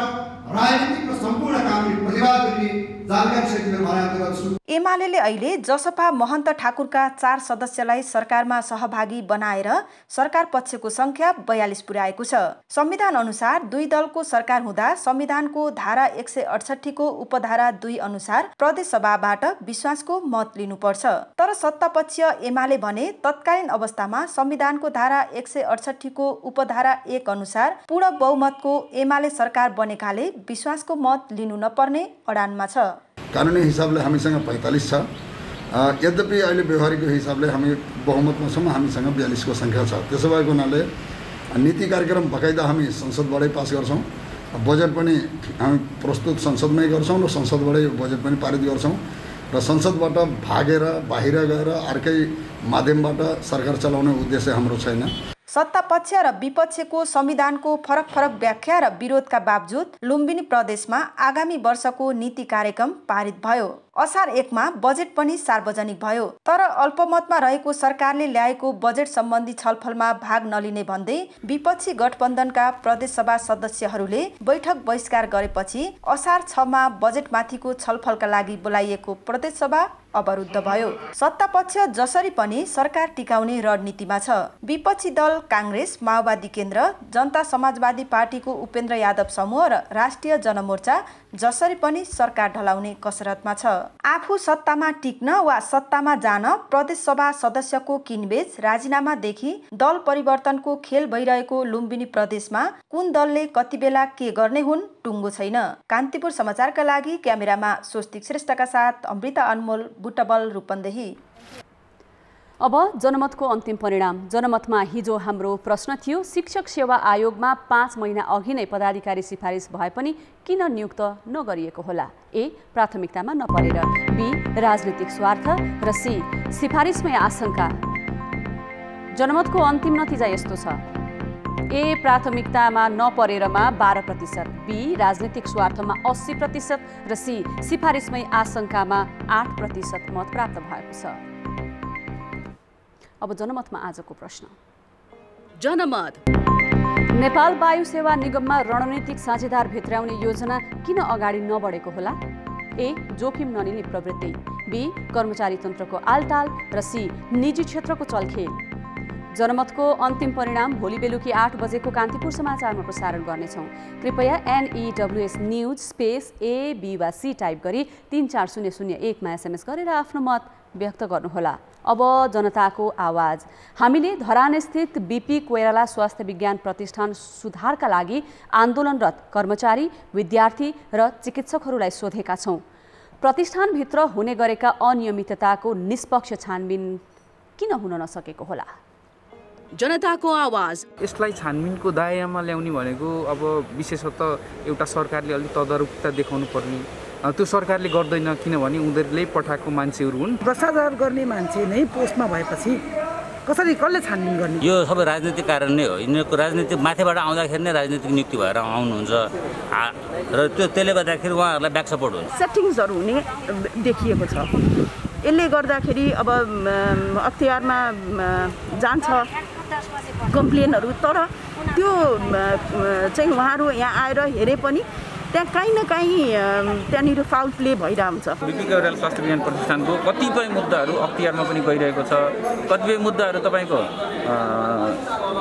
राजनीतिक र सम्पूर्ण कामले प्रतिवाद गर्ने जानकारी सहित मेरो भनाइ गर्छु।
एमालेले अहिले जसपा महन्त ठाकुरका 4 सदस्यलाई सरकारमा सहभागी बनाएर सरकार पक्षको संख्या 42 पुर्याएको छ। संविधान अनुसार 2 दलको सरकार हुँदा संविधानको धारा 168 को उपधारा 2 अनुसार प्रदेश सभाबाट विश्वासको मत लिनुपर्छ। तर सत्तापक्षीय एमाले भने तत्कालीन अवस्थामा संविधानको धारा 168 को उपधारा 1 अनुसार पूर्ण बहुमतको एमाले सरकार बनेकाले विश्वासको मत लिनु नपर्ने अडानमा छ।
कानुनी हिसाबले हामीसँग 45 छ, यद्यपि अहिले व्यवहारिक हिसाबले हामी बहुमतमा छौँ, हामीसँग 42 को सङ्ख्या छ। त्यसो भएको हुनाले नीति कार्यक्रम बकाइदा हामी संसदबाटै पास गर्छौँ, बजेट पनि हामी प्रस्तुत संसदमै गर्छौँ र संसदबाटै बजेट पनि पारित गर्छौँ र संसदबाट भागेर बाहिर गएर अर्कै माध्यमबाट सरकार चलाउने उद्देश्य हाम्रो छैन।
सत्तापक्ष र विपक्षको संविधानको फरक व्याख्या र विरोधका बावजुद लुम्बिनी प्रदेशमा आगामी वर्षको नीति कार्यक्रम पारित भयो। असार 1 मा बजेट पनि सार्वजनिक भयो। तर अल्पमतमा रहेको सरकारले ल्याएको बजेट सम्बन्धी छलफलमा भाग नलिने भन्दै विपक्षी गठबन्धनका प्रदेशसभा सदस्यहरूले बैठक बहिष्कार गरेपछि असार 6 मा बजेटमाथिको छलफलका लागि बोलाइएको प्रदेशसभा अवरुद्ध भयो। सत्तापक्ष जसरी पनि सरकार टिकाउने रणनीतिमा छ। विपक्षी दल कांग्रेस, माओवादी केन्द्र, जनता समाजवादी पार्टीको उपेन्द्र यादव समूह र राष्ट्रिय जनमोर्चा जसरी पनि सरकार ढलाउने कसरतमा छ। आफू सत्तामा टिक्न वा सत्तामा जान प्रदेशसभा सदस्यको किनबेच, राजीनामादेखि दल परिवर्तनको खेल भइरहेको लुम्बिनी प्रदेशमा कुन दलले कति बेला के गर्ने हुन् टुङ्गो छैन। कान्तिपुर समाचारका लागि क्यामेरामा स्वस्तिक श्रेष्ठका साथ अमृता अनमोल, बुटबल, रूपन्देही।
अब जनमतको अन्तिम परिणाम। जनमतमा हिजो हाम्रो प्रश्न थियो, शिक्षक सेवा आयोगमा 5 महिना अघि नै पदाधिकारी सिफारिस भए पनि किन नियुक्त नगरिएको होला? ए. प्राथमिकतामा नपरेर, बी. राजनीतिक स्वार्थ र सी. सिफारिसमै आशंका। जनमतको अन्तिम नतिजा यस्तो छ। ए. प्राथमिकतामा नपरेरमा 12%, बी. राजनीतिक स्वार्थमा 80% र सी. सिफारिसमै आशंकामा 8% मत प्राप्त भएको छ। अब जनमतमा आजको प्रश्न। जनमत। नेपाल वायु सेवा निगममा रणनीतिक साझेदार भित्र्याउने योजना किन अगाडि नबढेको होला? ए. जोखिम नलिने प्रवृत्ति, बी. कर्मचारी तन्त्रको आलटाल र सी. निजी क्षेत्रको चलखेल। जनमतको अन्तिम परिणाम भोलि बेलुकी 8 बजेको कान्तिपुर समाचारमा प्रसारण गर्नेछौँ। कृपया NEWS news space A, B वा C टाइप गरी 34001 मा SMS गरेर आफ्नो मत व्यक्त गर्नुहोला। अब जनताको आवाज। हामीले धरानस्थित BP कोइराला स्वास्थ्य विज्ञान प्रतिष्ठान सुधारका लागि आन्दोलनरत कर्मचारी, विद्यार्थी र चिकित्सकहरूलाई सोधेका छौँ। प्रतिष्ठानभित्र हुने गरेका अनियमितताको निष्पक्ष छानबिन किन हुन नसकेको होला? जनताको आवाज।
यसलाई छानबिनको दायरामा ल्याउने भनेको अब विशेषतः एउटा सरकारले अलिक तदारुकता देखाउनु पर्ने, त्यो सरकारले गर्दैन, किनभने उनीहरूले पठाएको मान्छेहरू हुन्।
भ्रष्टाचार गर्ने मान्छे नै पोस्टमा भएपछि कसले छानबिन गर्ने?
यो सबै राजनीतिक कारण नै हो। यिनीहरूको राजनीति माथिबाट आउँदाखेरि नै राजनीतिक नियुक्ति भएर आउनुहुन्छ र त्यसले गर्दाखेरि उहाँहरूलाई ब्याक सपोर्ट हुन्छ।
सेटिङ्सहरू हुने देखिएको छ। यसले गर्दाखेरि अब अख्तियारमा जान्छ कम्प्लेनहरू, तर त्यो चाहिँ उहाँहरू यहाँ आएर हेरे पनि त्यहाँ काहीँ न काहीँ त्यहाँनिर फाउल प्ले भइरहेको हुन्छ।
बिपी गैराला स्वास्थ्य विज्ञान प्रतिष्ठानको कतिपय मुद्दाहरू अख्तियारमा पनि गइरहेको छ, कतिपय मुद्दाहरू तपाईँको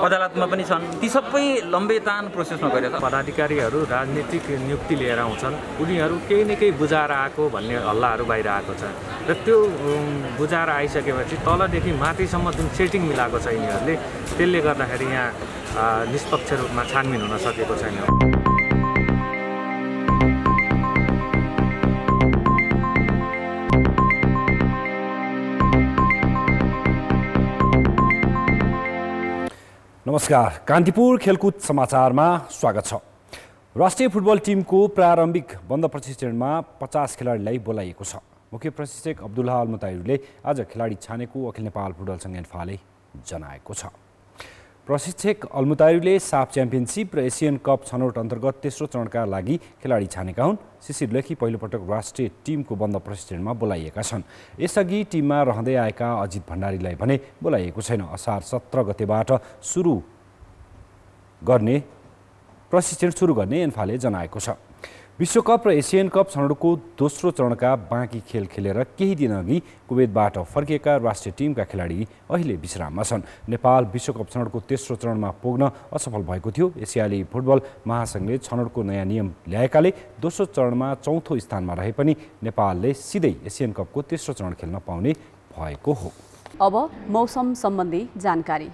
अदालतमा पनि छन्, ती सबै लम्बेतान प्रोसेसमा गइरहेको छ।
पदाधिकारीहरू राजनीतिक नियुक्ति लिएर आउँछन्, उनीहरू केही न केही बुझाएर आएको भन्ने हल्लाहरू बाहिर आएको छ र त्यो बुझाएर आइसकेपछि तलदेखि माथिसम्म जुन सेटिङ मिलाएको छ यिनीहरूले, त्यसले गर्दाखेरि यहाँ निष्पक्ष रूपमा छानबिन हुन सकेको छैन।
नमस्कार, कान्तिपुर खेलकुद समाचारमा स्वागत छ। राष्ट्रिय फुटबल टिमको प्रारम्भिक बन्द प्रशिक्षणमा 50 खेलाडीलाई बोलाइएको छ। मुख्य प्रशिक्षक अब्दुल्लाह अल मुताहिरले आज खेलाडी छानेको अखिल नेपाल फुटबल सङ्घ एन्फाले जनाएको छ। प्रशिक्षक अल मुताहिरले साफ च्याम्पियनसिप र एसियन कप छनौट अन्तर्गत तेस्रो चरणका लागि खेलाडी छानेका हुन्। शिशिर लेखी पहिलोपटक राष्ट्रिय टिमको बन्द प्रशिक्षणमा बोलाइएका छन्। यसअघि टिममा रहँदै आएका अजित भण्डारीलाई भने बोलाइएको छैन। असार 17 गतेबाट प्रशिक्षण सुरु गर्ने एन्फाले जनाएको छ। विश्वकप र एसियन कप छनौटको दोस्रो चरणका बाँकी खेल खेलेर केही दिनअघि कुवेतबाट फर्किएका राष्ट्रिय टिमका खेलाडी अहिले विश्राममा छन्। नेपाल विश्वकप छनौटको तेस्रो चरणमा पुग्न असफल भएको थियो। एसियाली फुटबल महासङ्घले छनौटको नयाँ नियम ल्याएकाले दोस्रो चरणमा चौथो स्थानमा रहे पनि नेपालले सिधै एसियन कपको तेस्रो चरण खेल्न पाउने भएको हो।
अब मौसम सम्बन्धी जानकारी।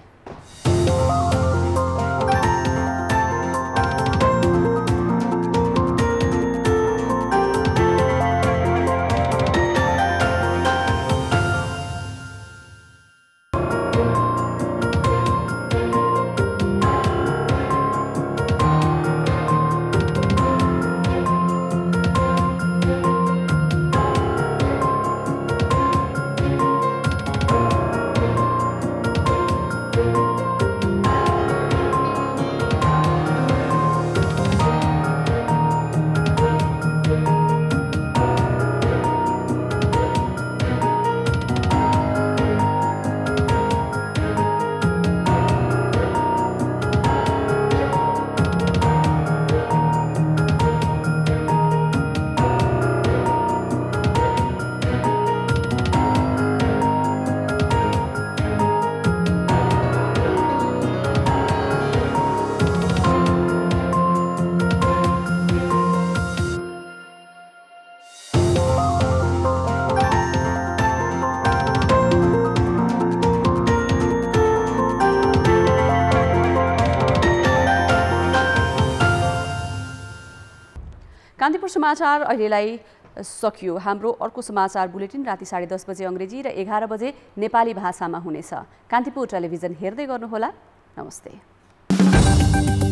कान्तिपुर समाचार अहिलेलाई सकियो। हाम्रो अर्को समाचार बुलेटिन राति 10:30 बजे अङ्ग्रेजी र 11 बजे नेपाली भाषामा हुनेछ। कान्तिपुर टेलिभिजन हेर्दै गर्नुहोला। नमस्ते।